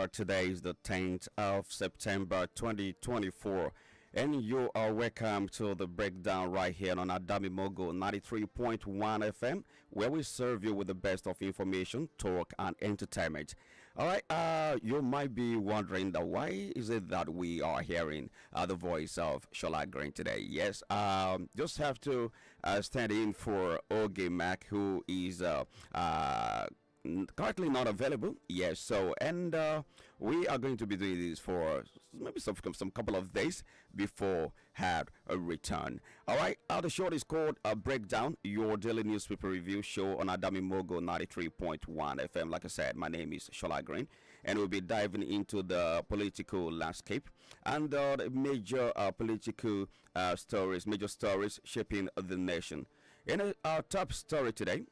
today is the 10th of September 2024, and you are welcome to the breakdown right here on Adami Mogo 93.1 FM, where we serve you with the best of information, talk, and entertainment. All right, you might be wondering that why is it that we are hearing the voice of Sola today? Yes, just have to stand in for Oge Mac, who is currently not available. Yes, so and we are going to be doing this for maybe some couple of days before had a return. All right, the show is called Breakdown, your daily newspaper review show on Adami Mogo 93.1 FM. Like I said, my name is Shola Green, and we'll be diving into the political landscape and the major political major stories shaping the nation. In our top story today,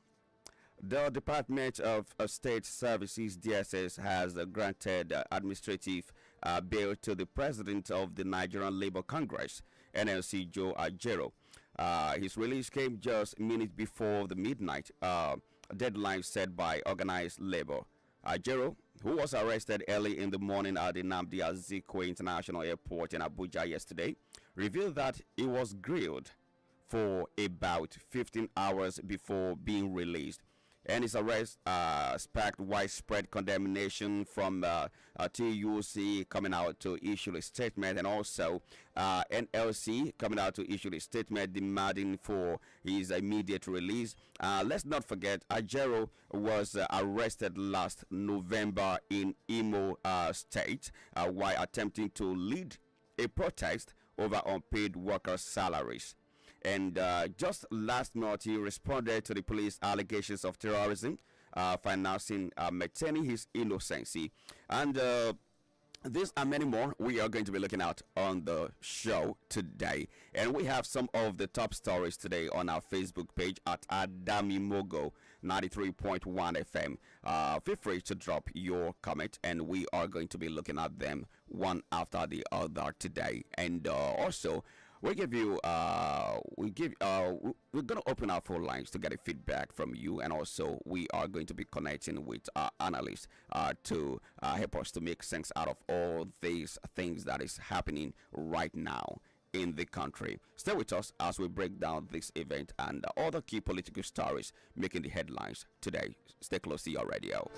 the Department of State Services (DSS) has granted administrative bail to the president of the Nigerian Labour Congress (NLC), Joe Ajero. His release came just minutes before the midnight deadline set by organized labor. Ajero, who was arrested early in the morning at the Nnamdi Azikiwe International Airport in Abuja yesterday, revealed that he was grilled for about 15 hours before being released. And his arrest sparked widespread condemnation from TUC coming out to issue a statement, and also NLC coming out to issue a statement demanding for his immediate release. Let's not forget, Ajero was arrested last November in Imo State while attempting to lead a protest over unpaid workers' salaries. And just last month, he responded to the police allegations of terrorism, financing, maintaining his innocency. And these and many more we are going to be looking at on the show today. And we have some of the top stories today on our Facebook page at Adami Mogo 93.1 FM. Feel free to drop your comment, and we are going to be looking at them one after the other today. And also, we're gonna open our phone lines to get a feedback from you, and also we are going to be connecting with our analysts to help us to make sense out of all these things that is happening right now in the country. Stay with us as we break down this event and other key political stories making the headlines today. Stay close to your radio.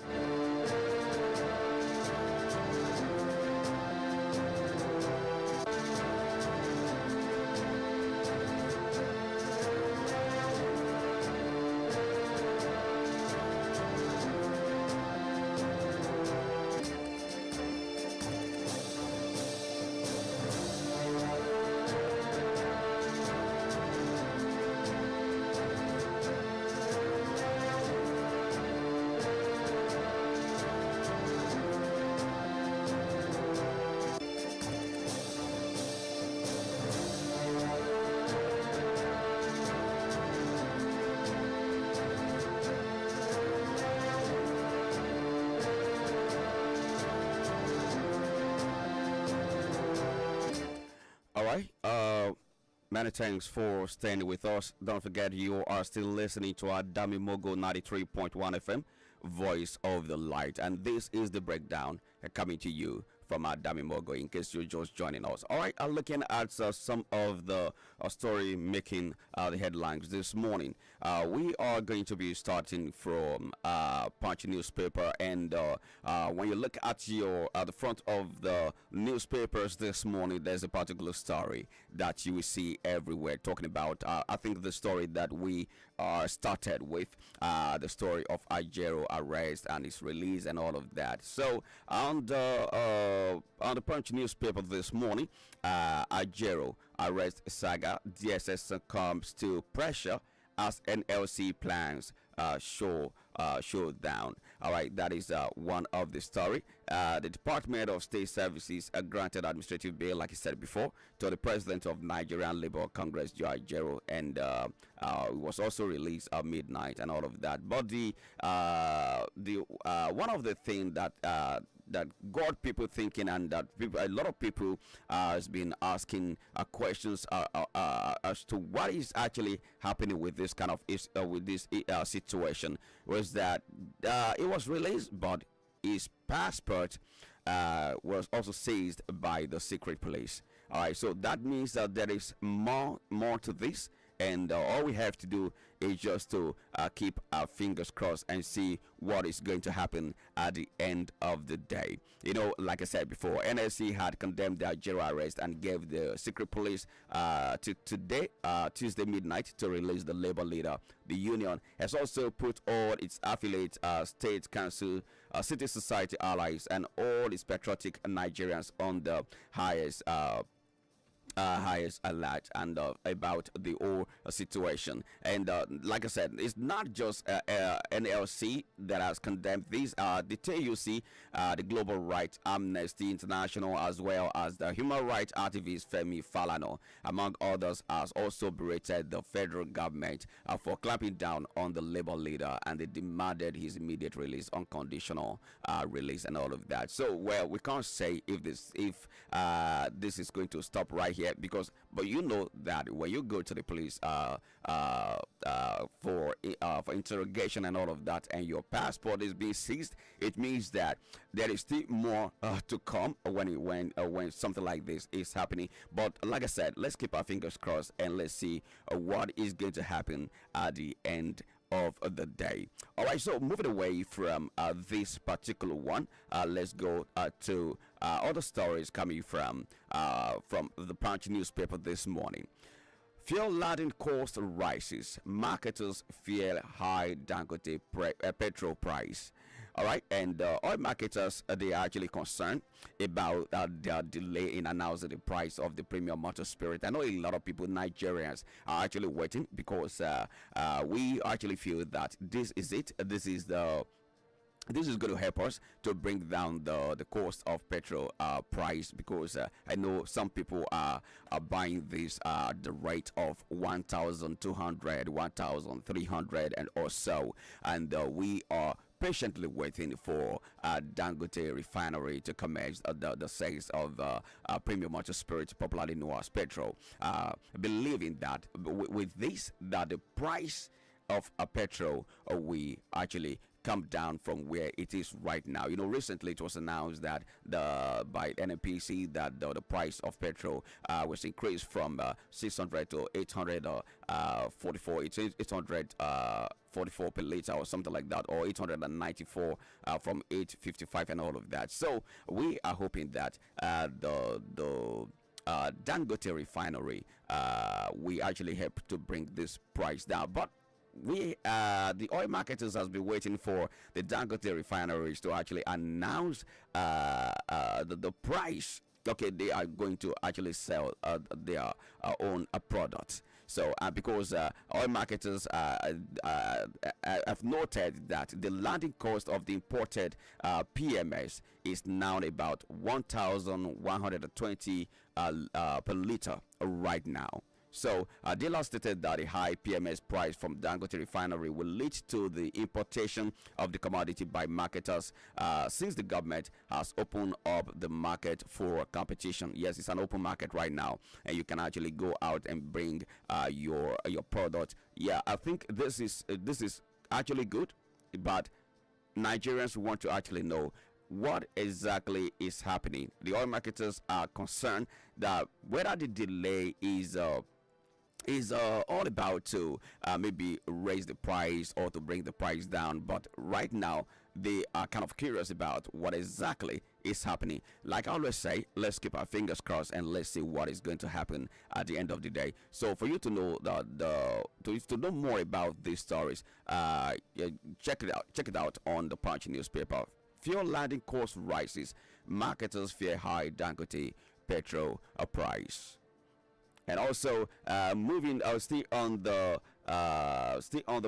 Many thanks for staying with us. Don't forget, you are still listening to our Dami Mogo 93.1 FM, Voice of the Light. And this is the breakdown coming to you from our Dami Mogo, in case you're just joining us. All right, looking at some of the story making the headlines this morning. We are going to be starting from Punch newspaper. And when you look at the front of the newspapers this morning, there's a particular story that you will see everywhere talking about. I think the story that we started with, the story of Ajero arrest and his release and all of that. So on the Punch newspaper this morning, Ajero arrest saga, DSS succumbs to pressure as NLC plans show down. All right, that is one of the story. The Department of State Services granted administrative bail, like I said before, to the president of Nigerian Labour Congress, Joe Ajero, and it was also released at midnight and all of that. But the one of the things that got people thinking, and that a lot of people has been asking questions as to what is actually happening with this kind of situation, was that it was released, but his passport was also seized by the secret police. All right, so that means that there is more to this, and all we have to do is just to keep our fingers crossed and see what is going to happen at the end of the day. You know, like I said before, NSC had condemned the Algeria arrest and gave the secret police to today, Tuesday midnight, to release the labor leader. The union has also put all its affiliates, state council, civil society allies, and all its patriotic Nigerians on the highest alert and about the whole situation. And like I said, it's not just NLC that has condemned these. The TUC, the Global Rights Amnesty International, as well as the human rights activist Femi Falana, among others, has also berated the federal government for clamping down on the labor leader, and they demanded his immediate release, unconditional release, and all of that. So, well, we can't say if this is going to stop right here, because but you know that when you go to the police for interrogation and all of that, and your passport is being seized, it means that there is still more to come when something like this is happening. But like I said, let's keep our fingers crossed and let's see what is going to happen at the end of the day. All right, so moving away from this particular one, let's go to other stories coming from the Punch newspaper this morning. Fuel laden cost rises. Marketers fear high Dangote petrol price. All right, and oil marketers, they are actually concerned about their delay in announcing the price of the premium motor spirit. I know a lot of people, Nigerians, are actually waiting, because we actually feel that this is it. This is going to help us to bring down the cost of petrol price, because I know some people are buying this at the rate of 1,200, 1,300 and or so, and we are patiently waiting for Dangote refinery to commence the sales of premium motor spirits, popularly known as petrol, believing that with this, that the price of a petrol we actually come down from where it is right now. You know, recently it was announced that by NNPC that the price of petrol was increased from 600 to 844. It's 844 per liter or something like that, or 894 from 855 and all of that. So we are hoping that the Dangote refinery we actually help to bring this price down. But the oil marketers has been waiting for the Dangote refineries to actually announce the price. Okay, they are going to actually sell their own products. So, because oil marketers have noted that the landing cost of the imported PMS is now about 1,120 per liter right now. So, dealers stated that a high PMS price from Dangote refinery will lead to the importation of the commodity by marketers, since the government has opened up the market for competition. Yes, it's an open market right now, and you can actually go out and bring your product. Yeah, I think this is actually good, but Nigerians want to actually know what exactly is happening. The oil marketers are concerned that whether the delay is all about to maybe raise the price or to bring the price down, but right now they are kind of curious about what exactly is happening. Like I always say, let's keep our fingers crossed and let's see what is going to happen at the end of the day. So for you to know to know more about these stories, check it out on the Punch newspaper. Fuel landing cost rises, marketers fear high Dangote petrol price. And also, moving still on the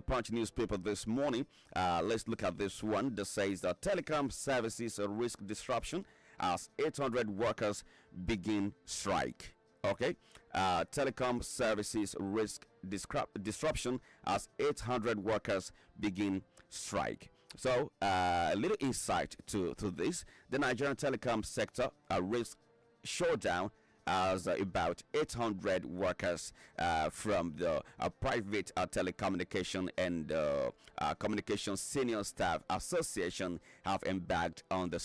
Punch newspaper this morning. Let's look at this one that says that telecom services risk disruption as 800 workers begin strike. Okay, telecom services risk disruption as 800 workers begin strike. So, a little insight to this: the Nigerian telecom sector risk shutdown as about 800 workers from the private telecommunication and communication senior staff association have embarked on the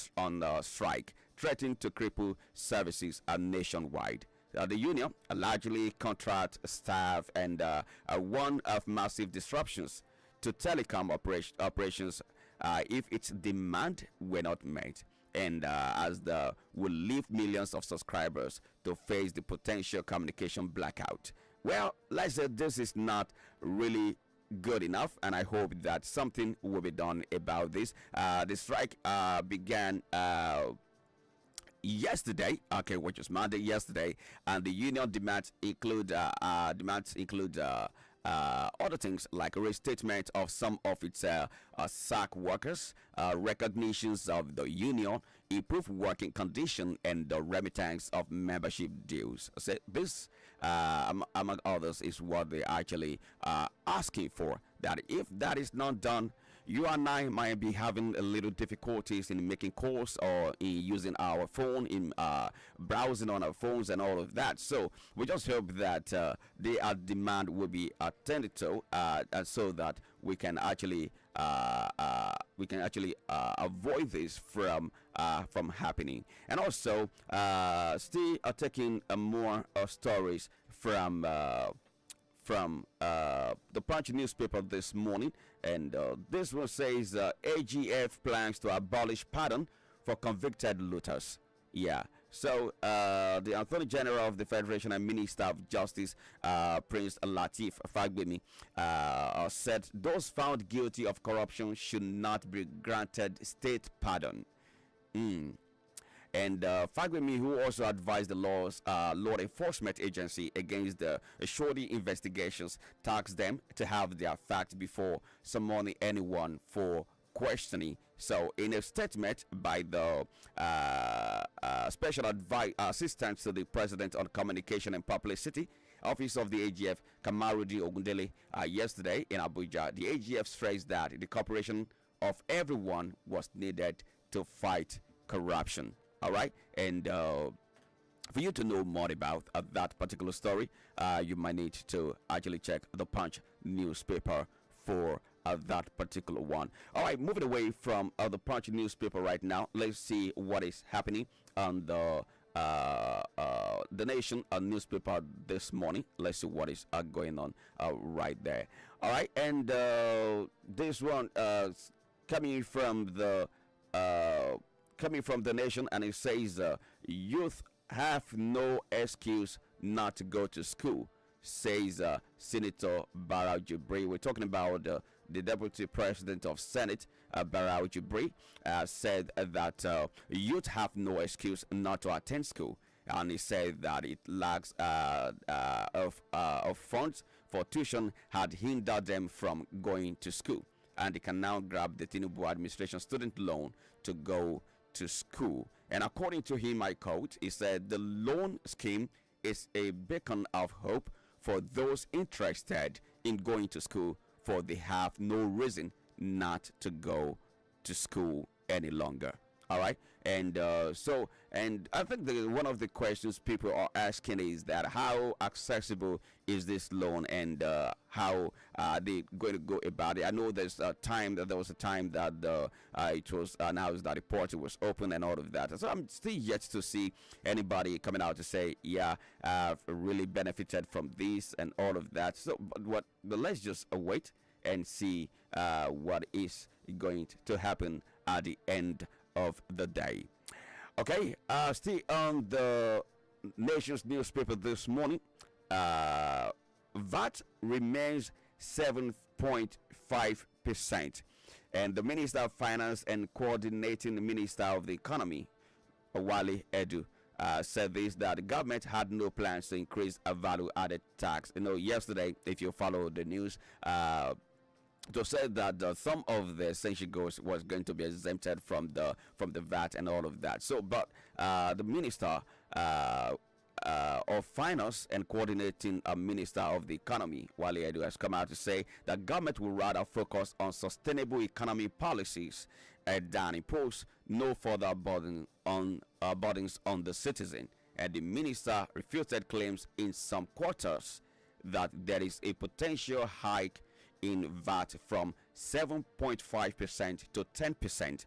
strike, threatening to cripple services nationwide. The union largely contract staff and one of massive disruptions to telecom operations if its demand were not met, and as the will leave millions of subscribers to face the potential communication blackout. Well, let's say this is not really good enough, and I hope that something will be done about this. The strike began yesterday, okay, which was Monday yesterday, and the union demands include other things like a restatement of some of its SAC workers, recognitions of the union, improved working condition, and the remittance of membership dues. So this, among others, is what they actually asking for. That if that is not done, you and I might be having a little difficulties in making calls or in using our phone, in browsing on our phones and all of that. So we just hope that their demand will be attended to, and so that we can actually avoid this from happening. And also, still taking more stories from the Punch newspaper this morning, and this one says AGF plans to abolish pardon for convicted looters. Yeah. So the Attorney General of the Federation and Minister of Justice, Prince Latif Fagbemi, said those found guilty of corruption should not be granted state pardon. And Fagbemi, who also advised the law enforcement agency against the shoddy investigations, tasked them to have their facts before summoning anyone for questioning. So, in a statement by the special assistant to the president on communication and publicity, office of the AGF, Kamarudi Ogundele, yesterday in Abuja, the AGF stressed that the cooperation of everyone was needed to fight corruption. All right, and for you to know more about that particular story, you might need to actually check the Punch newspaper for that particular one. All right, moving away from the Punch newspaper right now, let's see what is happening on the Nation newspaper this morning. Let's see what is going on right there. All right, and this one coming from the Nation, and it says youth have no excuse not to go to school, says Senator Barau Jibri. We're talking about the Deputy President of Senate, Barau Jibri, said that youth have no excuse not to attend school, and he said that it lacks of funds for tuition had hindered them from going to school, and they can now grab the Tinubu administration student loan to go to school. And according to him, I quote, he said the loan scheme is a beacon of hope for those interested in going to school, for they have no reason not to go to school any longer. All right, and and I think one of the questions people are asking is that how accessible is this loan, and how are they going to go about it? I know there was a time that it was announced that the portal was open and all of that. So I'm still yet to see anybody coming out to say, yeah, I've really benefited from this and all of that. So, but let's just wait and see what is going to happen at the end of the day. Okay, still on the Nation's newspaper this morning, VAT remains 7.5%, and the Minister of Finance and Coordinating Minister of the Economy, Wale Edu, said this, that the government had no plans to increase a value-added tax. You know, yesterday, if you follow the news, to say that some of the essential goods was going to be exempted from the VAT and all of that. So, but the Minister of Finance and Coordinating Minister of the Economy, Wale Edu, has come out to say that government will rather focus on sustainable economy policies than impose no further burdens on the citizen. and the minister refuted claims in some quarters that there is a potential hike in VAT from 7.5% to 10%,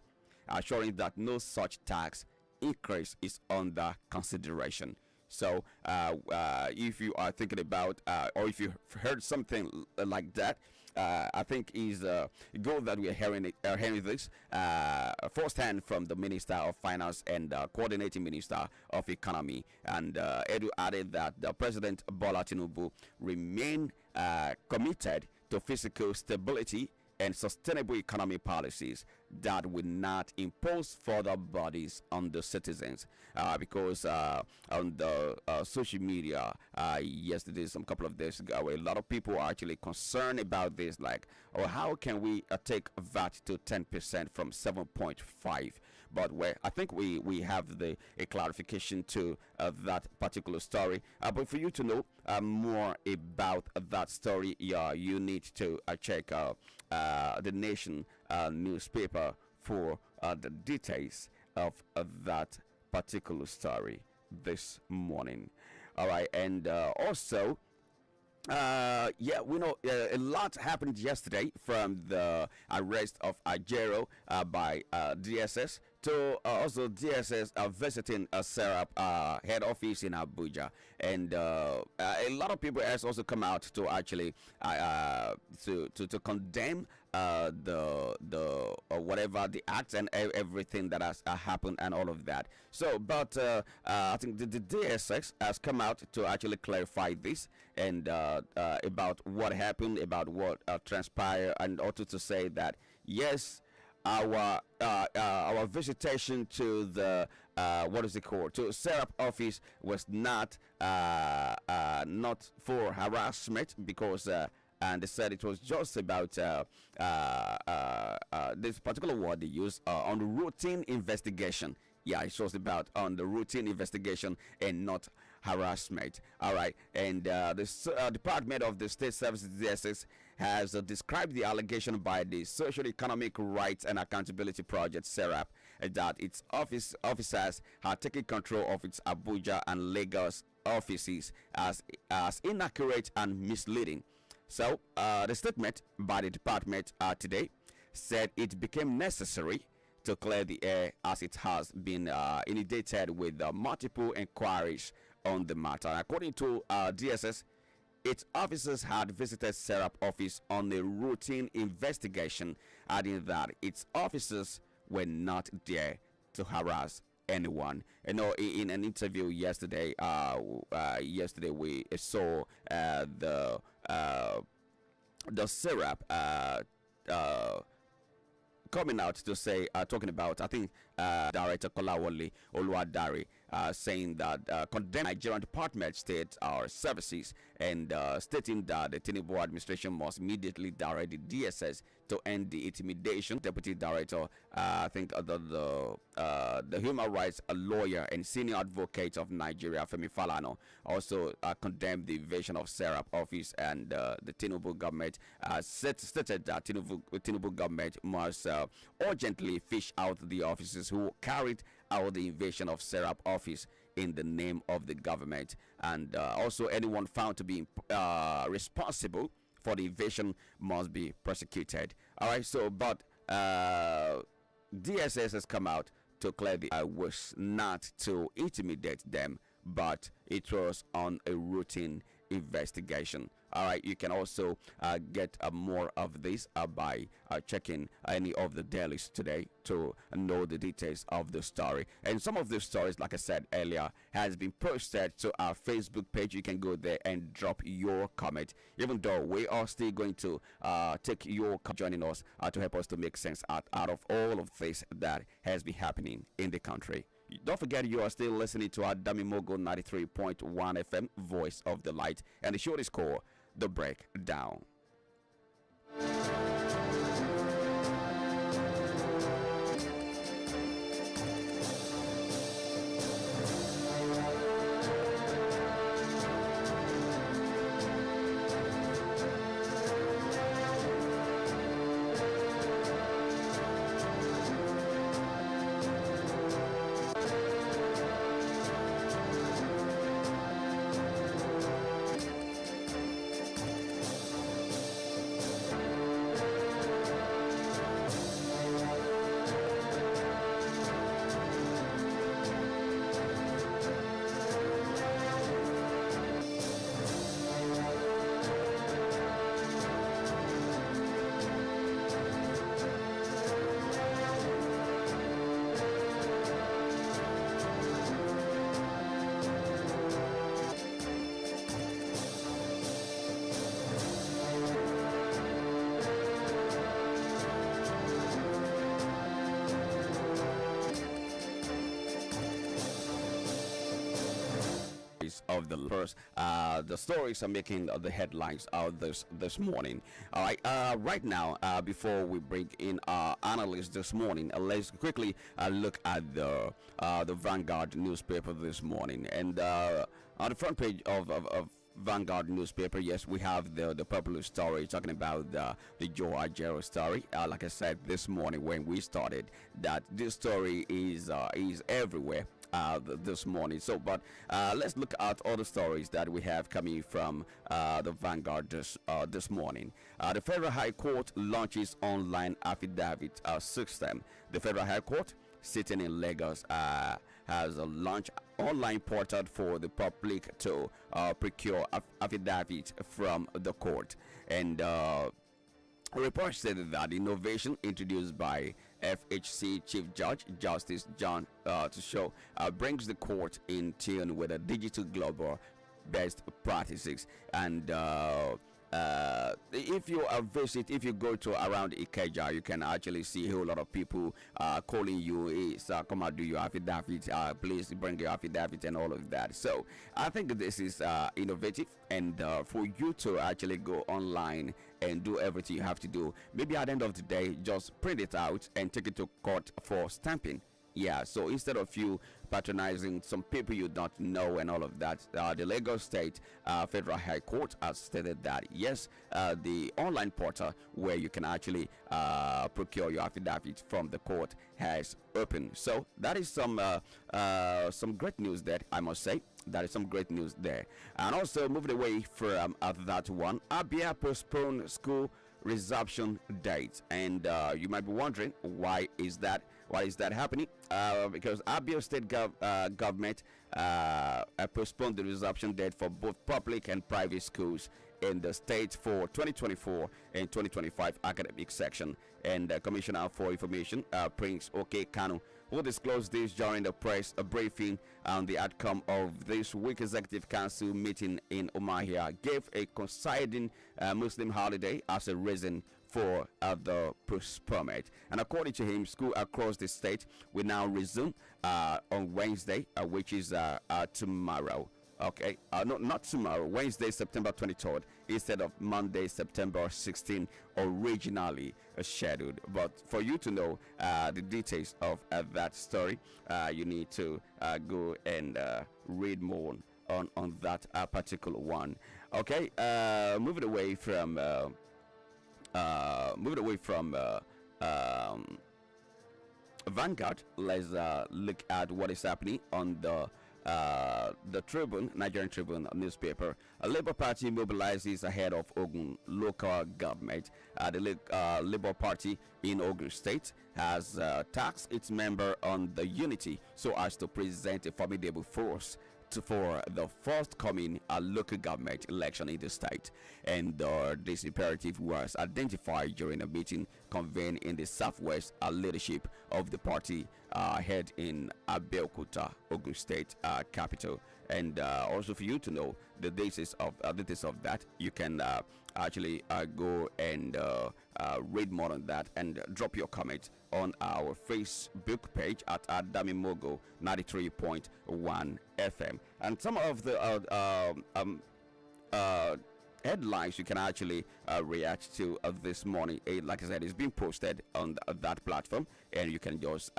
assuring that no such tax increase is under consideration. So, if you are thinking about, or if you've heard something like that, I think is good that we are hearing this firsthand from the Minister of Finance and Coordinating Minister of Economy. And Edu added that the President Bola Tinubu remain committed to fiscal stability and sustainable economy policies that will not impose further burdens on the citizens. Because on the social media yesterday, some couple of days ago, a lot of people are actually concerned about this, like, oh, how can we take VAT to 10% from 7.5? But I think we have a clarification to that particular story. But for you to know more about that story, you need to check the Nation newspaper for the details of that particular story this morning. All right, and also. We know a lot happened yesterday, from the arrest of Ajero by DSS to also DSS visiting Serap head office in Abuja, and a lot of people has also come out to actually to condemn the whatever the act and everything that has happened and all of that. So, but I think the DSS has come out to actually clarify this and about what happened, about what transpired, and also to say that yes, our visitation to the what is it called, to Serap office was not not for harassment, because and they said it was just about this particular word they used on the routine investigation. Yeah, it was about on the routine investigation and not harassment. All right, and the Department of the State Services DSS has described the allegation by the Social Economic Rights and Accountability Project (SERAP) that its officers had taken control of its Abuja and Lagos offices as inaccurate and misleading. So the statement by the department today said it became necessary to clear the air, as it has been inundated with multiple inquiries on the matter. According to DSS, its officers had visited Serap office on a routine investigation, adding that its officers were not there to harass anyone. You know, in an interview yesterday, we saw the Serap coming out to say, talking about, I think, Director Kolawole Oluwadari, saying that condemn Nigerian Department State our services, and stating that the Tinubu administration must immediately direct the DSS to end the intimidation. Deputy Director, I think the human rights lawyer and senior advocate of Nigeria, Femi Falana, also condemned the invasion of Serap office, and the Tinubu government stated that Tinubu government must urgently fish out the officers who carried out the invasion of Serap office in the name of the government, and also anyone found to be responsible for the invasion must be prosecuted. All right, so but DSS has come out to clear the was not to intimidate them, but it was on a routine investigation. All right, you can also get more of this by checking any of the dailies today to know the details of the story. And some of the stories, like I said earlier, has been posted to our Facebook page. You can go there and drop your comment, even though we are still going to take your joining us to help us to make sense out of all of this that has been happening in the country. Don't forget, you are still listening to our Dami Mogo 93.1 FM, Voice of the Light, and the show is called The Breakdown. of the first. The stories are making the headlines out this morning. All right. Right now, before we bring in our analyst this morning, let's quickly look at the Vanguard newspaper this morning, and on the front page of Vanguard newspaper, yes, we have the popular story talking about the Joe Ajero story. Like I said this morning when we started, that this story is everywhere this morning. So, but let's look at all the stories that we have coming from the Vanguard this morning. The Federal High Court launches online affidavit system. The Federal High Court, sitting in Lagos, has launched online portal for the public to procure affidavit from the court. And report stated that innovation introduced by FHC Chief Judge Justice John to brings the court in tune with the digital global best practices. And if you go to around Ikeja, you can actually see a whole lot of people calling you, hey, sir, come and do your affidavit, please bring your affidavit and all of that. So I think this is innovative, and for you to actually go online and do everything you have to do, maybe at the end of the day, just print it out and take it to court for stamping. Yeah, so instead of you patronizing some people you don't know and all of that, the Lagos State Federal High Court has stated that yes, the online portal where you can actually procure your affidavit from the court has opened. So that is some great news there, I must say. That is some great news there. And also moving away from that one, Abia postponed school resumption date, and you might be wondering why is that happening. Because Abia State government postponed the resumption date for both public and private schools in the state for 2024 and 2025 academic section. And Commissioner for Information, Prince OK Kanu, who disclosed this during the press briefing on the outcome of this week executive council meeting in Umahia, gave a coinciding Muslim holiday as a reason for the postponement. And according to him, school across the state will now resume on Wednesday, which is tomorrow. Okay, no, not tomorrow, Wednesday, September 23rd, instead of Monday, September 16th, originally scheduled. But for you to know the details of that story, you need to go and read more on that particular one. Okay, moving away from Vanguard, let's look at what is happening on the Tribune, Nigerian Tribune newspaper. A Labour Party mobilizes ahead of Ogun local government. The Labour Party in Ogun State has tasked its member on the unity so as to present a formidable force for the forthcoming local government election in the state. And this imperative was identified during a meeting convened in the southwest leadership of the party held in Abeokuta, Ogun State capital. And also for you to know the details of that, you can actually go and read more on that and drop your comment on our Facebook page at Adamimogo 93.1 FM. And some of the headlines you can actually react to this morning, like I said, it's being posted on that platform, and you can just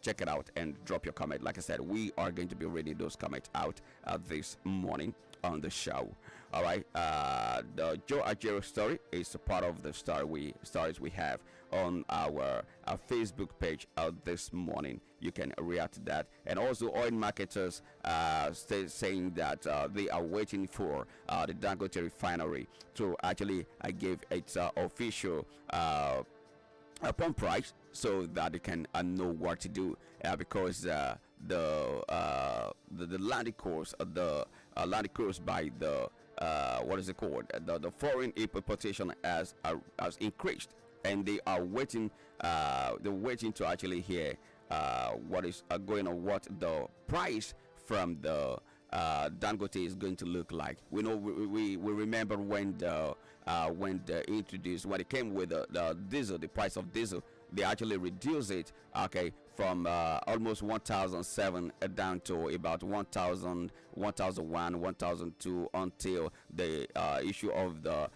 check it out and drop your comment. Like I said, we are going to be reading those comments out this morning on the show. All right, the Joe Ajero story is a part of the stories we have on our Facebook page this morning. You can react to that. And also, oil marketers saying that they are waiting for the Dangote refinery to actually give its official pump price so that they can know what to do, because the landing course by the what is it called? The foreign importation has increased, and they are waiting. They're waiting to actually hear what is going on, what the price from the Dangote is going to look like. We know we remember when it came with the diesel, the price of diesel they actually reduce it, okay, from almost 1,007 down to about 1,000, 1,001, 1,002 until the issue of the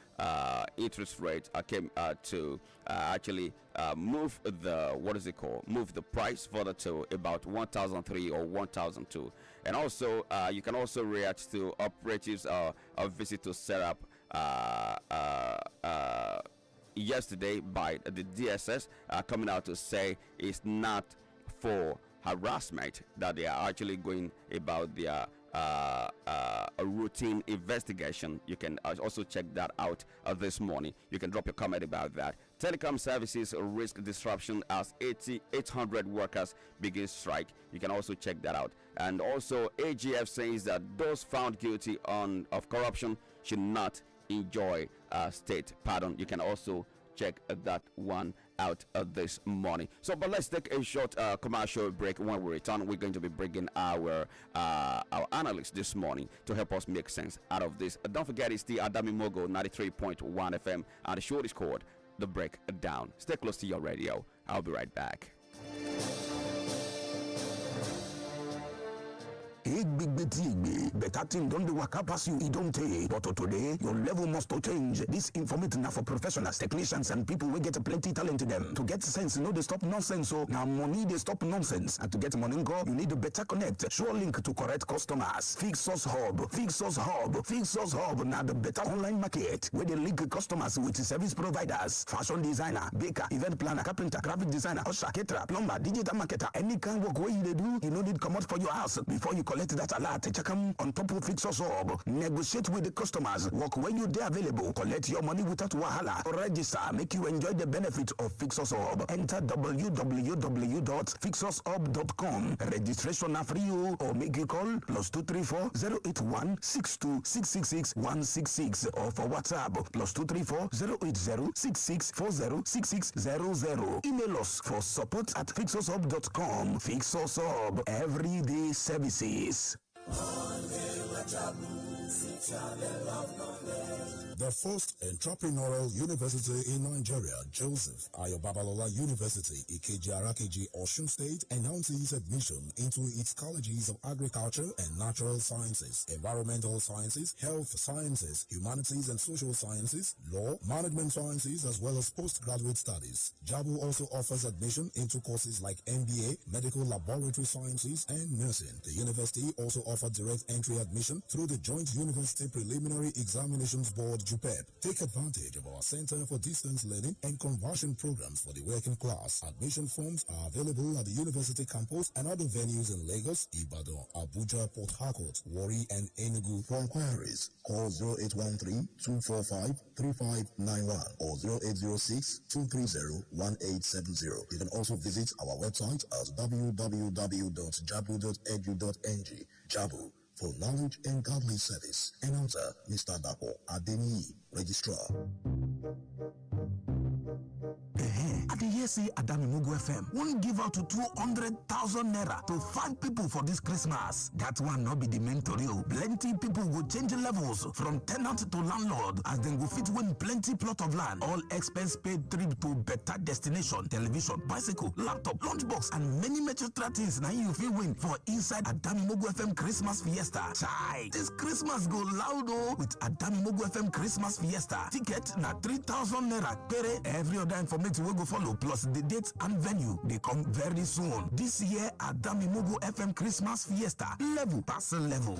interest rate came to actually move the, what is it called, move the price further to about 1,003 or 1,002. And also you can also react to operatives visit to set up yesterday by the DSS, coming out to say it's not for harassment, that they are actually going about their a routine investigation. You can also check that out this morning. You can drop your comment about that. Telecom services risk disruption as 800 workers begin strike. You can also check that out. And also AGF says that those found guilty of corruption should not enjoy state pardon. You can also check that one out this morning. So, but let's take a short commercial break. When we return, we're going to be bringing our analysts this morning to help us make sense out of this. Don't forget, it's the Adami Mogo 93.1 FM, and the show is called The Breakdown. Stay close to your radio. I'll be right back. Better thing don't do work pass you, it don't take. But today, your level must to change. This information now for professionals, technicians, and people will get plenty talent to them. To get sense, you know, they stop nonsense. So now money, they stop nonsense. And to get money go, you need to better connect. Sure link to correct customers. Fixos Hub. Fixos Hub. Fixos Hub. Now the better online market where they link customers with service providers, fashion designer, baker, event planner, carpenter, graphic designer, usher, caterer, plumber, digital marketer. Any kind of work where you do, you know, need come out for your house before you collect that alert. Check them on top of Fixos Hub. Negotiate with the customers. Work when you're there available. Collect your money without wahala. Register. Make you enjoy the benefit of Fixos Hub. Enter www.fixoshub.com. Registration are free or make you call +234 081 62 166 or for WhatsApp +234 080 6640 6600. Email us for support@fixoshub.com. Fixos Hub. Everyday services. The first entrepreneurial university in Nigeria, Joseph Ayo Babalola University, Ikeji Arakeji, Osun State, announces admission into its colleges of agriculture and natural sciences, environmental sciences, health sciences, humanities and social sciences, law, management sciences, as well as postgraduate studies. JABU also offers admission into courses like MBA, medical laboratory sciences, and nursing. The university also offers direct entry admission through the Joint University Preliminary Examinations Board, JUPEB. Take advantage of our Center for Distance Learning and Conversion programs for the working class. Admission forms are available at the university campus and other venues in Lagos, Ibadan, Abuja, Port Harcourt, Warri, and Enugu. For inquiries, call 0813-245-3591 or 0806-230-1870. You can also visit our website at www.jabu.edu.ng. JABU, for knowledge and godly service. Announcer, Mr. Dapo Adeni, Registrar. At the ESC Adami Mugu FM, won't give out to 200,000 naira to 5 people for this Christmas. That one not be the main story. Plenty people will change levels from tenant to landlord as they will fit win plenty plot of land. All expense paid trip to better destination, television, bicycle, laptop, lunchbox, and many material things. Now you feel win for inside Adami Mugu FM Christmas Fiesta. Chai, this Christmas go loud with Adami Mugu FM Christmas Fiesta. Ticket na 3,000 naira. Pere every other information will go follow, plus the date and venue. They come very soon. This year at Adami Mugu FM Christmas Fiesta. Level pass level.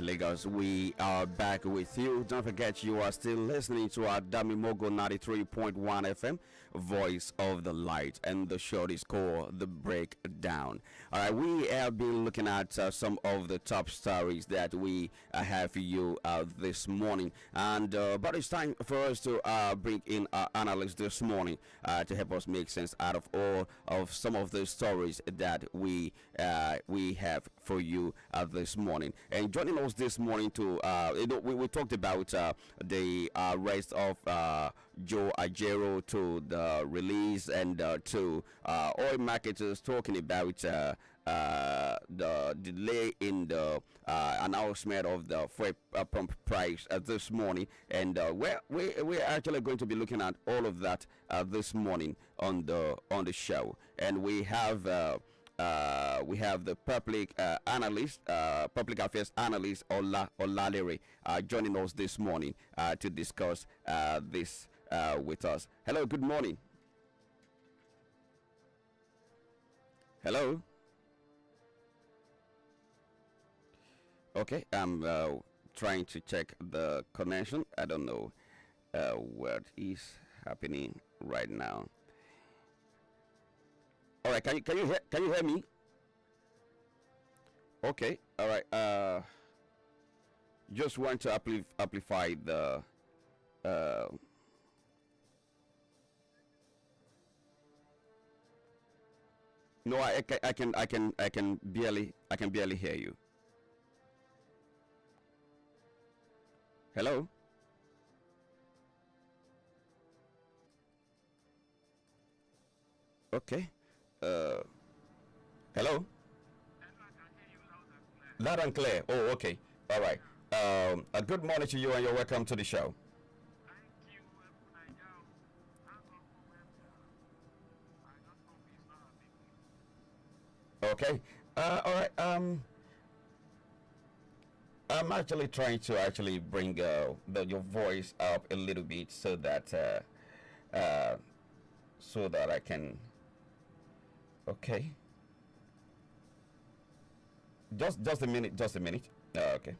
Lagos. We are back with you. Don't forget, you are still listening to our Dami Mogo 93.1 FM, Voice of the Light, and the show is called The Breakdown. All right, we have been looking at some of the top stories that we have for you this morning, and but it's time for us to bring in our analyst this morning to help us make sense out of all of some of the stories that we have for you this morning. And joining us this morning to we talked about the arrest of Joe Ajero, to the release, and to oil marketers talking about the delay in the announcement of the fuel pump price this morning, and we're actually going to be looking at all of that this morning on the show. And we have the public analyst, public affairs analyst Olalere joining us this morning to discuss this with us. Hello, good morning. Hello. Okay, I'm trying to check the connection. I don't know what is happening right now. All right, can you hear me? Okay, all right. Just want to amplify the. No, I can barely hear you. Hello. Okay. Hello. Loud and clear. Oh, okay. All right. A good morning to you, and you're welcome to the show. Okay. All right. I'm actually trying to actually bring your voice up a little bit so that I can. Okay. Just a minute. Just a minute. Okay.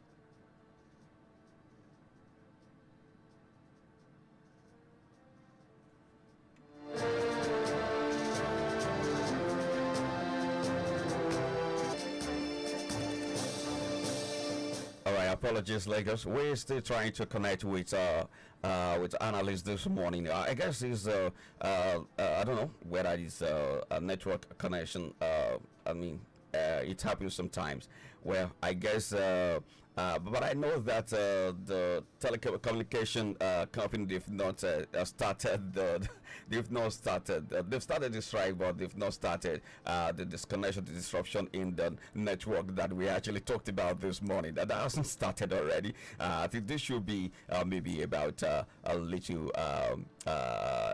All right, apologies, Lagos. We're still trying to connect with analysts this morning. I guess it's I don't know whether it's a network connection. I mean, it happens sometimes. Well, I guess, but I know that the telecommunication company, they've not started they've not started they've started the strike, but they've not started the disconnection, the disruption in the network that we actually talked about this morning. That hasn't started already. I think this should be maybe about a little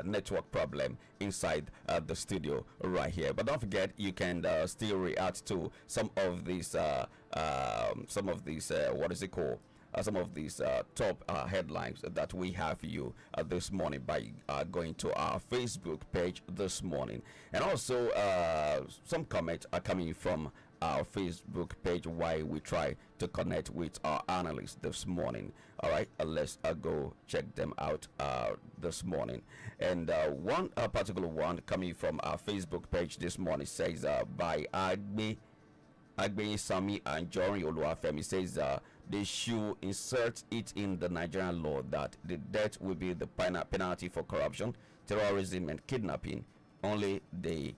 network problem inside the studio right here. But don't forget, you can still react to some of these what is it called? Some of these top headlines that we have for you this morning by going to our Facebook page this morning. And also, some comments are coming from our Facebook page while we try to connect with our analysts this morning. All right, let's go check them out this morning. And one particular one coming from our Facebook page this morning says by Agbe Sami and Jory Oluwafemi says they should insert it in the Nigerian law that the death will be the penalty for corruption, terrorism, and kidnapping. Only the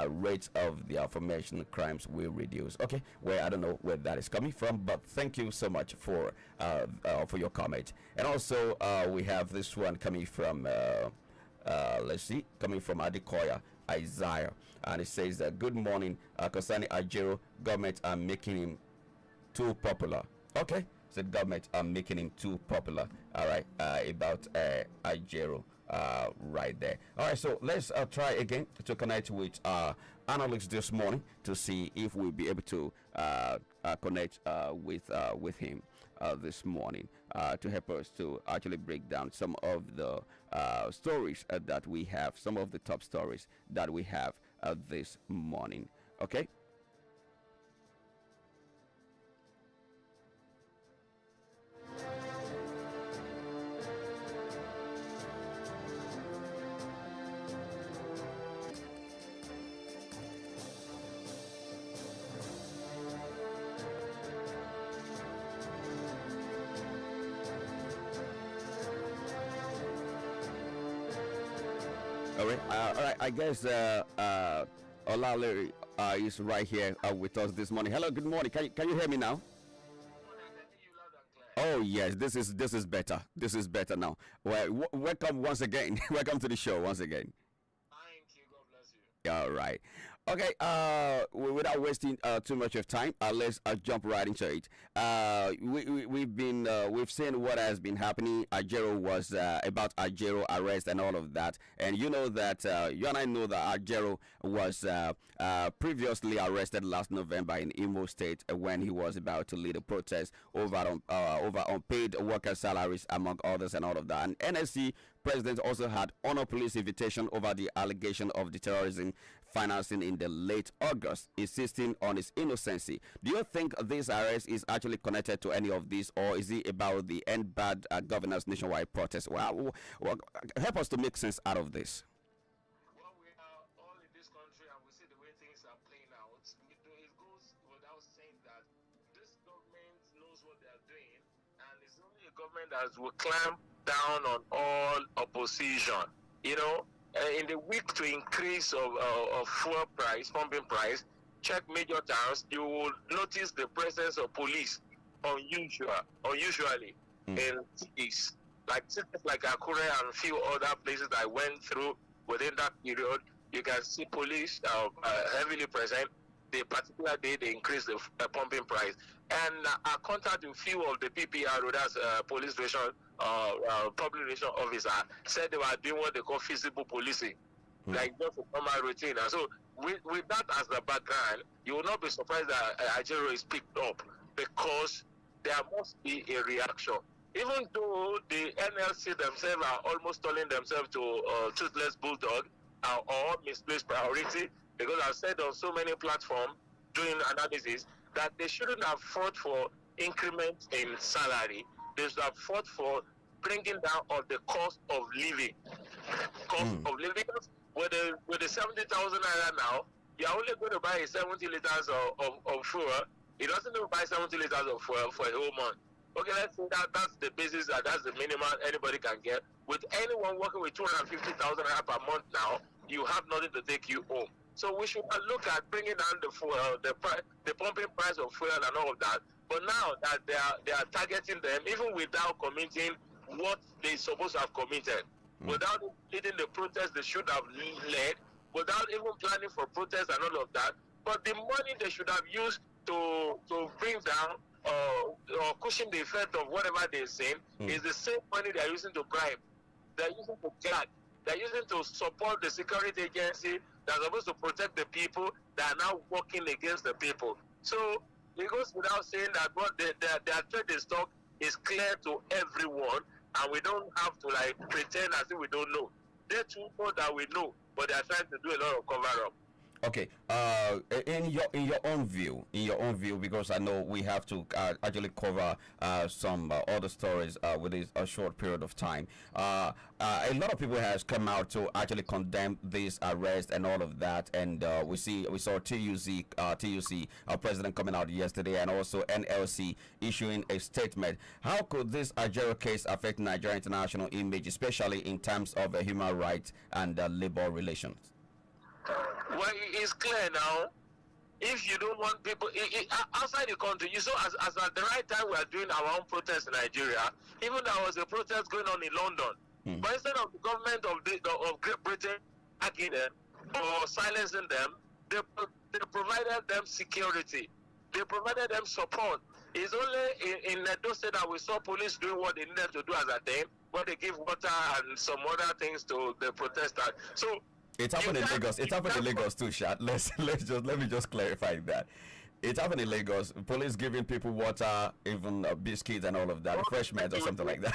rate of the aforementioned crimes will reduce. Okay, well, I don't know where that is coming from, but thank you so much for your comment. And also, we have this one coming from let's see, coming from Adekoya Isaiah, and it says good morning, concerning Ajero, government are making him too popular. Okay, said government are making him too popular. All right, about Ajero right there. All right, so let's try again to connect with analysts this morning to see if we'll be able to connect with him this morning to help us to actually break down some of the stories that we have, some of the top stories that we have this morning. Okay. All right. I guess Olale is right here with us this morning. Hello, good morning. Can you hear me now? Oh yes, this is better. This is better now. Well, welcome once again. Welcome to the show once again. Thank you. God bless you. All right. Okay. Without wasting too much of time, let's jump right into it. We've seen what has been happening. Ajero was about Ajero arrest and all of that, and you know that you and I know that Ajero was previously arrested last November in Imo State when he was about to lead a protest over unpaid worker salaries among others and all of that. And NSC president also had honor police invitation over the allegation of the terrorism financing in the late August, insisting on his innocency. Do you think this arrest is actually connected to any of this, or is it about the end bad governance nationwide protest? Well, help us to make sense out of this. Well, we are all in this country and we see the way things are playing out. It goes without saying that this government knows what they are doing, and it's only a government that will clamp down on all opposition. You know, in the week to increase of fuel price, pumping price, check major towns, you will notice the presence of police unusually in cities like Akure and few other places that I went through within that period. You can see police heavily present. The particular day they increased the pumping price, and I contacted a few of the PPR, that's police relation, public relation officer, said they were doing what they call feasible policing, like just a normal routine. And so with that as the background, you will not be surprised that Ajero is picked up, because there must be a reaction. Even though the NLC themselves are almost calling themselves to toothless bulldog or misplaced priority, because I've said on so many platforms doing analysis that they shouldn't have fought for increment in salary. They should have fought for bringing down on the cost of living. Of living, because with the 70,000 naira now, you're only going to buy 70 liters of fuel. It doesn't even buy 70 liters of fuel for a whole month. Okay, let's say that's the basis, that's the minimum anybody can get. With anyone working with 250,000 naira per month now, you have nothing to take you home. So we should look at bringing down the fuel, the pumping price of fuel and all of that. But now that they are targeting them, even without committing what they supposed to have committed, without leading the protest they should have led, without even planning for protest and all of that. But the money they should have used to bring down or cushion the effect of whatever they're saying is the same money they're using to bribe. They're using to gag. They're using to support the security agency that's supposed to protect the people that are now working against the people. So it goes without saying that what their trade stock is clear to everyone, and we don't have to pretend as if we don't know. They too know that we know, but they are trying to do a lot of cover up. Okay. In your own view, because I know we have to actually cover some other stories within a short period of time. A lot of people has come out to actually condemn this arrest and all of that, and we saw TUC president coming out yesterday, and also NLC issuing a statement. How could this Ajero case affect Nigeria international image, especially in terms of human rights and labor relations? Well, it's clear now. If you don't want people outside the country, you saw as at the right time we are doing our own protest in Nigeria. Even there was a protest going on in London, but instead of the government of Great Britain attacking them or silencing them, they provided them security. They provided them support. It's only in Edo State that we saw police doing what they needed to do as a day, where they give water and some other things to the protesters. So it happened in Lagos. It happened in Lagos too, Shad. Let me just clarify that. It happened in Lagos. Police giving people water, even biscuits and all of that, refreshments or something like that.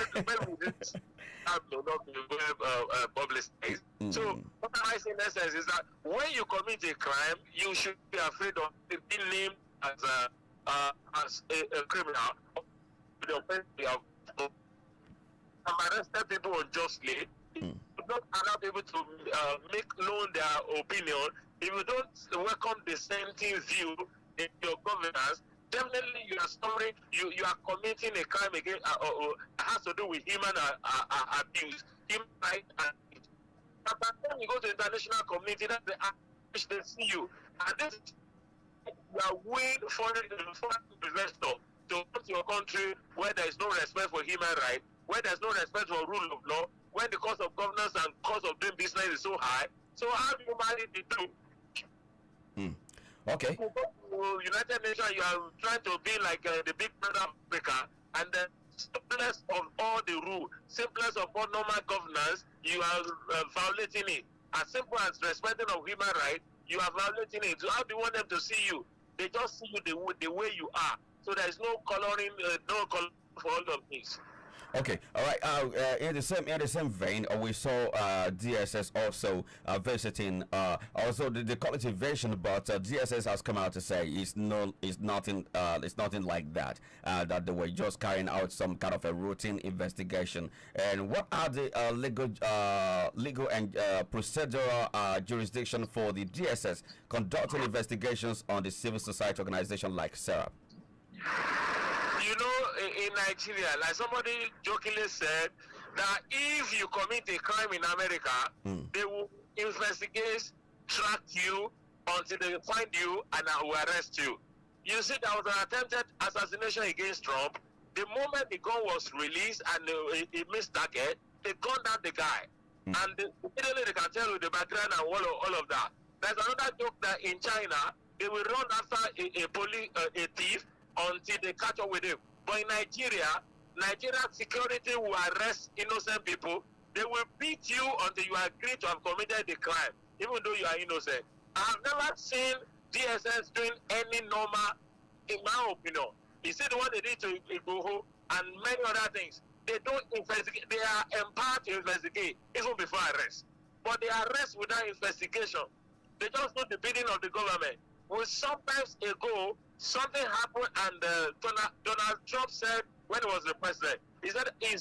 So what I say in essence is that when you commit a crime, you should be afraid of being named as a criminal. Arrested people unjustly. Don't allow people to make known their opinion. If you don't welcome the dissenting view in your governance, definitely you are suffering. You are committing a crime against has to do with human abuse, human rights. And by the time you go to international community, that's the which they see you. And this you are weighing foreign investor to come to your country where there is no respect for human rights, where there is no respect for rule of law, when the cost of governance and cost of doing business is so high. So how do you manage the two? Okay. You go to United Nations, you are trying to be like the big brother of Africa, and the simplest of all the rule, simplest of all normal governance, you are violating it. As simple as respecting of human rights, you are violating it. So how do you want them to see you? They just see you the way you are. So there is no coloring, no color for all of this. Okay, all right. In the same vein, we saw DSS also visiting. Also, the cultivation, but DSS has come out to say it's nothing like that. That they were just carrying out some kind of a routine investigation. And what are the legal and procedural jurisdiction for the DSS conducting investigations on the civil society organization like SERAP? You know, in Nigeria, like somebody jokingly said, that if you commit a crime in America, they will investigate, track you until they find you and will arrest you. You see, there was an attempted assassination against Trump. The moment the gun was released and it missed target, they gunned down the guy. And immediately they can tell you the background and all of that. There's another joke that in China, they will run after a thief until they catch up with him. But in Nigeria security will arrest innocent people. They will beat you until you agree to have committed the crime, even though you are innocent. I have never seen DSS doing any normal, in my opinion. You see the one they did to Igboho and many other things. They don't investigate. They are empowered to investigate even before arrest. But they arrest without investigation. They just do the bidding of the government. Well, sometimes ago, something happened and Donald Trump said when he was the president, he said he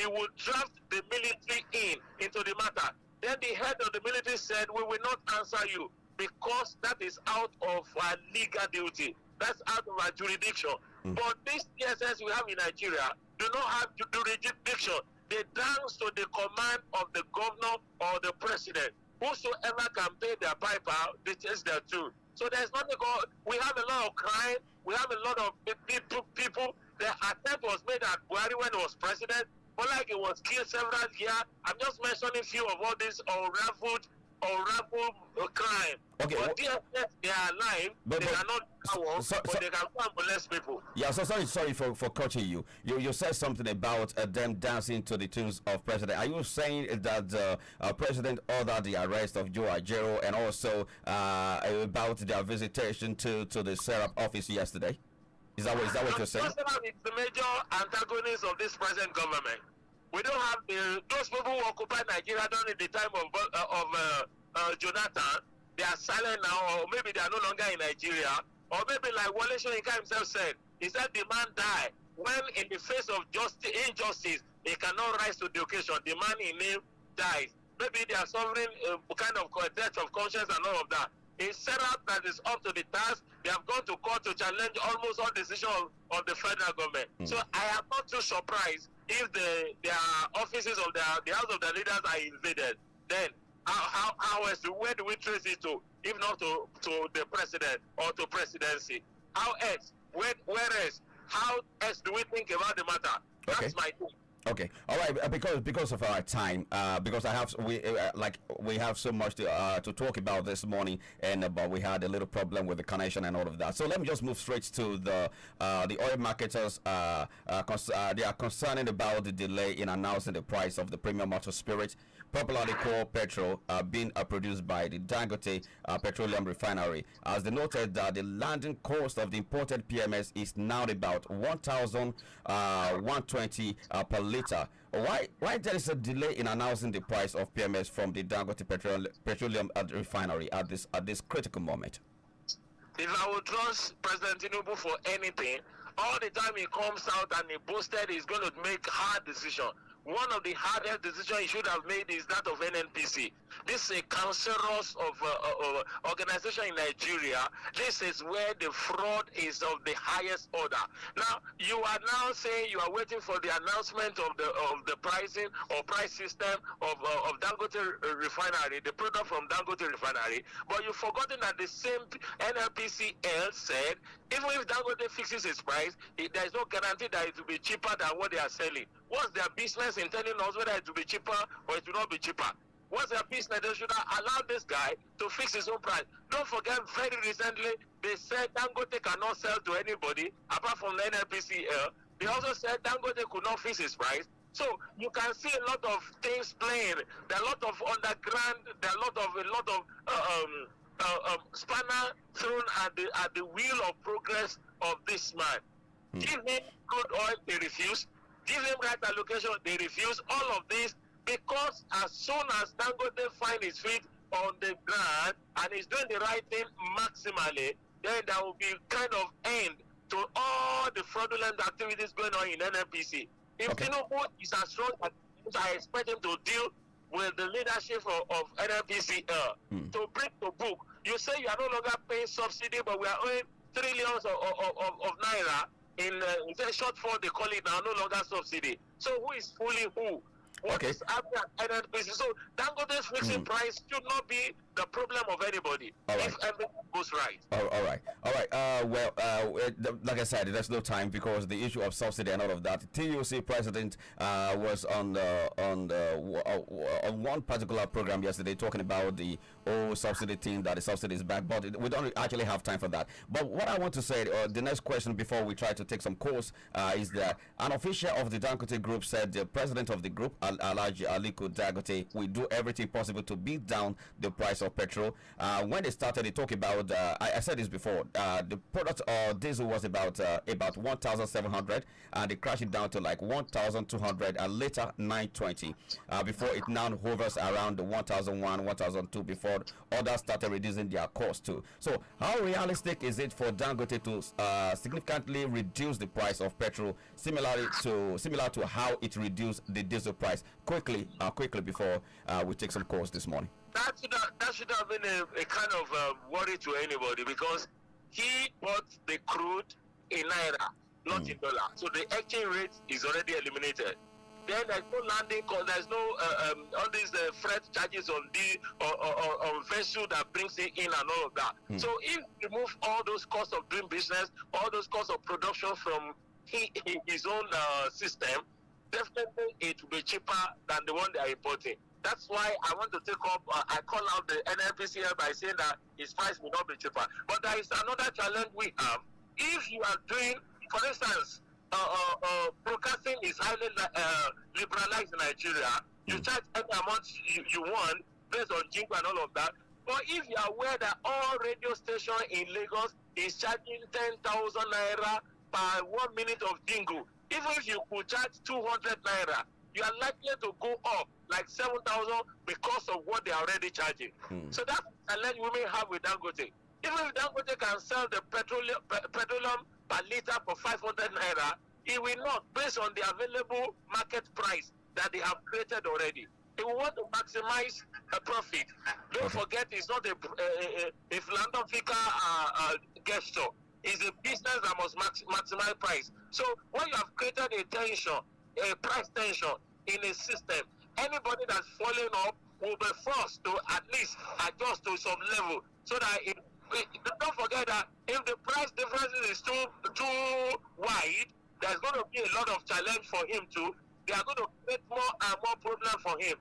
would draft the military into the matter. Then the head of the military said, we will not answer you because that is out of our legal duty. That's out of our jurisdiction. But this DSS we have in Nigeria do not have jurisdiction. They dance to the command of the governor or the president. Whosoever can pay their piper, they chase their tune. So there's nothing going. We have a lot of crime. We have a lot of people. The attempt was made at Buhari when he was president, but like it was killed several here. I'm just mentioning a few of all these unraveled crime. Okay, but they are alive. They are not power, but they can come and molest people. Yeah, so sorry for coaching you. You said something about them dancing to the tunes of president. Are you saying that the president ordered the arrest of Joe Ajero and also about their visitation to the SERAP office yesterday? Is that what you're saying? SERAP is the major antagonist of this present government. We don't have those people who occupied Nigeria during the time of Jonathan. They are silent now, or maybe they are no longer in Nigeria, or maybe like Wole Soyinka himself said, he said the man died when in the face of injustice, he cannot rise to the occasion. The man in him dies. Maybe they are suffering kind of death of conscience and all of that. A setup that is up to the task. They have gone to court to challenge almost all decisions of the federal government. So I am not too surprised if their offices of the house of the leaders are invaded. Then how else? Where do we trace it to? If not to the president or to presidency? How else? Where else? How else do we think about the matter? Okay. That's my thing. Okay, all right. Because of our time, because we have so much to talk about this morning, and but we had a little problem with the connection and all of that. So let me just move straight to the oil marketers. They are concerned about the delay in announcing the price of the premium motor spirit, popularly called petrol, being produced by the Dangote Petroleum Refinery. As they noted that the landing cost of the imported PMS is now about 1,120 per liter. Why there is a delay in announcing the price of PMS from the Dangote Petroleum Refinery at this critical moment? If I would trust President Tinubu for anything, all the time he comes out and he boasted he's going to make hard decision. one of the hardest decisions he should have made is that of NNPC. This is a cancerous organization in Nigeria. This is where the fraud is of the highest order. Now, you are now saying you are waiting for the announcement of the pricing or price system of Dangote refinery, the product from Dangote refinery, but you've forgotten that the same NNPCL said even if Dangote fixes its price, there is no guarantee that it will be cheaper than what they are selling. What's their business in telling us whether it will be cheaper or it will not be cheaper? What's their business? They should have allowed this guy to fix his own price. Don't forget, very recently, they said Dangote cannot sell to anybody apart from the NNPCL. They also said Dangote could not fix his price. So you can see a lot of things playing. There are a lot of underground. There are a lot of spanner thrown at the wheel of progress of this man. Give him crude oil, they refuse. Give him right allocation, they refuse. All of this because as soon as Dangote finds his feet on the ground and is doing the right thing maximally, then there will be kind of end to all the fraudulent activities going on in NNPC. If Tinubu is as strong as I expect him to deal with the leadership of NNPC to bring to book. You say you are no longer paying subsidy, but we are owing trillions of naira in the shortfall, they call it now, no longer subsidy. So who is fooling who? What is happening at NNPC? So Dangote's fixing price should not be the problem of anybody if everything goes right. All right. Like I said, there's no time because the issue of subsidy and all of that. TUC president was on one particular program yesterday talking about the subsidy thing, that the subsidy is back, but we don't actually have time for that. But what I want to say, the next question before we try to take some calls, is that an official of the Dangote group said the president of the group, Alhaji Aliko Dangote, will do everything possible to beat down the price of petrol. When they started, they talk about, I said this before, the product diesel was about 1,700, and they crashed it down to like 1,200, and later 920, before it now hovers around the 1,001, 1,002 before others started reducing their cost too. So how realistic is it for Dangote to significantly reduce the price of petrol, similar to how it reduced the diesel price? Quickly before we take some calls this morning. That should have been a kind of worry to anybody, because he bought the crude in naira, not in dollar. So the exchange rate is already eliminated. Then there's no landing cost, there's no all these freight charges on vessel that brings it in and all of that. So if you remove all those costs of doing business, all those costs of production from his own system, definitely it will be cheaper than the one they are importing. That's why I want to take up, I call out the NNPCL by saying that his price will not be cheaper. But there is another challenge we have. If you are doing, for instance, broadcasting is highly liberalized in Nigeria. You charge any amount you want based on jingle and all of that. But if you are aware that all radio stations in Lagos is charging 10,000 naira per 1 minute of jingle, even if you could charge 200 naira, you are likely to go up like 7,000 because of what they are already charging. So that's a challenge we may have with Dangote. Even if Dangote can sell the petroleum per liter for 500 naira, it will not, based on the available market price that they have created already. They will want to maximize a profit. Don't forget, it's not a philanthropic gesture. It's a business that must maximize price. So when you have created a price tension in a system, anybody that's falling up will be forced to at least adjust to some level, so that don't forget that if the price difference is too wide, there's going to be a lot of challenge for him too. They are going to create more and more problem for him.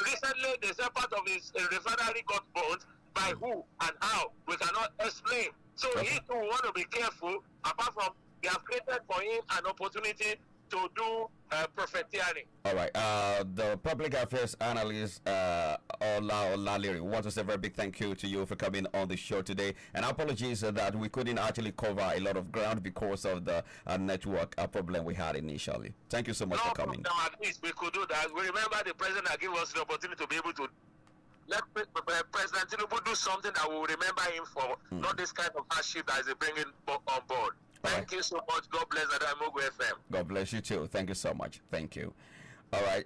Recently, they said part of his refinery got bought by who and how, we cannot explain. So he too want to be careful, apart from they have created for him an opportunity to do profiteering. All right. The public affairs analyst, Olaliri, want to say a very big thank you to you for coming on the show today. And apologies that we couldn't actually cover a lot of ground because of the network problem we had initially. Thank you so much for coming. No, at least we could do that. We remember the president that gave us the opportunity to be able to let President Tinubu do something that we will remember him for, not this kind of hardship that is bringing on board. Thank you so much. God bless Ogboi FM. God bless you too. Thank you so much. Thank you. All right.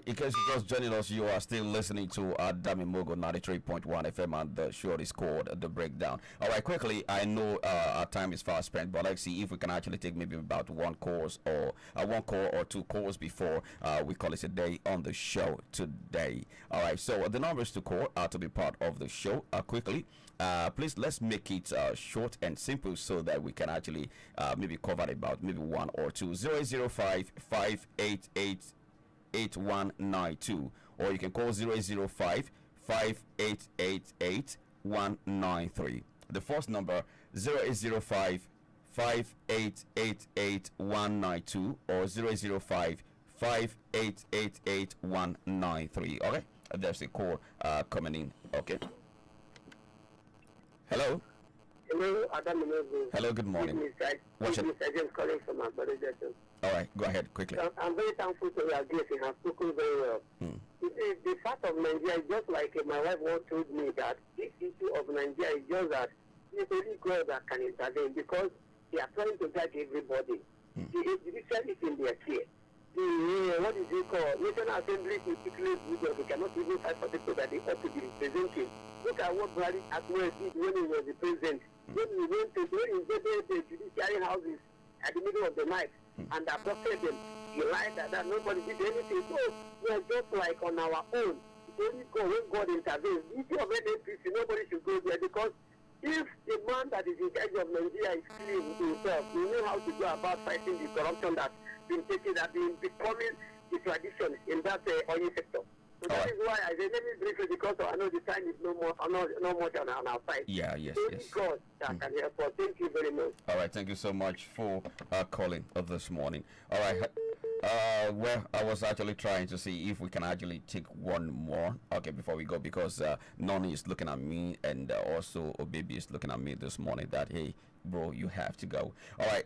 In case you're just joining us, you are still listening to Dami Mogo 93.1 FM, and the show is called The Breakdown. All right, quickly, I know our time is fast spent, but let's see if we can actually take maybe about one call or two calls before we call it a day on the show today. All right, so the numbers to call to be part of the show quickly. Please let's make it short and simple so that we can actually maybe cover about maybe one or two. 0805 588 8192, or you can call 0805 5888 193. The first number 0805 5888 192 or 0805 5888 193. Okay, there's a call coming in. Okay. Hello. Hello, Adam Minogu. Hello, good morning. What's your James calling from my brother Jason. All right, go ahead quickly. I'm very thankful to your guest. He has spoken very well. The fact of Nigeria is just like my wife once told me that this issue of Nigeria is just that it's only God that can intervene because they are trying to guide everybody. The judiciary is in their care. What is it called? National Assembly is particularly good. They cannot even fight for people that they ought to be representing. Look at what Buhari Akmal did when he was the president. When he went to the judiciary houses at the middle of the night and abducted them. He lied that nobody did anything. So we are just like on our own. Only God, when God intervenes. The issue of NAPC, nobody should go there because if the man that is in charge of Nigeria is clean to himself, he know how to go about fighting the corruption that's been taken, that been becoming the tradition in that oil sector. So that is why I say, let me briefly, because I know the time is no more on our side. Yeah, yes. God that can help us. Thank you very much. All right, thank you so much for calling this morning. All right, well, I was actually trying to see if we can actually take one more, okay, before we go, because Noni is looking at me, and also Obaby is looking at me this morning that, hey, bro, you have to go. All right,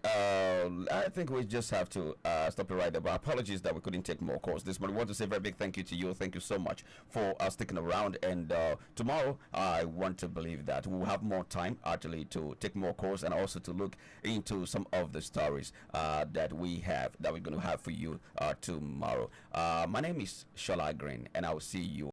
I think we just have to stop it right there. But apologies that we couldn't take more calls this morning. I want to say a very big thank you to you. Thank you so much for sticking around. And tomorrow, I want to believe that we'll have more time actually to take more calls and also to look into some of the stories that we're going to have for you tomorrow. My name is Shola Green, and I will see you